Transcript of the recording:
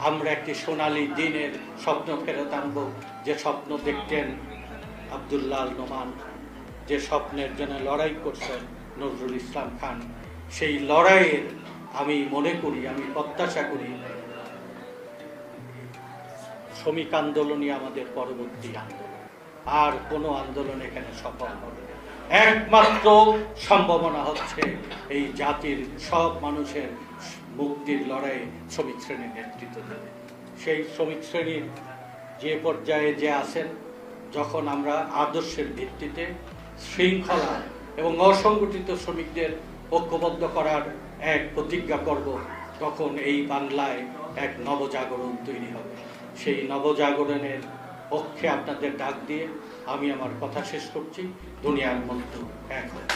আমরা একটি সোনালী দিনের স্বপ্ন ফেরত আনব, যে স্বপ্ন দেখতেন আব্দুল্লাহ আল নোমান, যে স্বপ্নের জন্য লড়াই করছেন নজরুল ইসলাম খান। সেই লড়াইয়ের আমি মনে করি, আমি প্রত্যাশা করি শ্রমিক আন্দোলনই আমাদের পরবর্তী আন্দোলন। আর কোনো আন্দোলন এখানে সফল হবে না। একমাত্র সম্ভাবনা হচ্ছে এই জাতির সব মানুষের মুক্তির লড়াইয়ে শ্রমিক শ্রেণীর নেতৃত্ব দেবে। সেই শ্রমিক শ্রেণীর যে পর্যায়ে যে আছেন, যখন আমরা আদর্শের ভিত্তিতে শৃঙ্খলা এবং অসংগঠিত শ্রমিকদের ঐক্যবদ্ধ করার এক প্রতিজ্ঞা করব, তখন এই বাংলায় এক নবজাগরণ তৈরি হবে। সেই নবজাগরণের পক্ষে আপনাদের ডাক দিয়ে আমি আমার কথা শেষ করছি। দুনিয়ার মধ্যে এক হোক।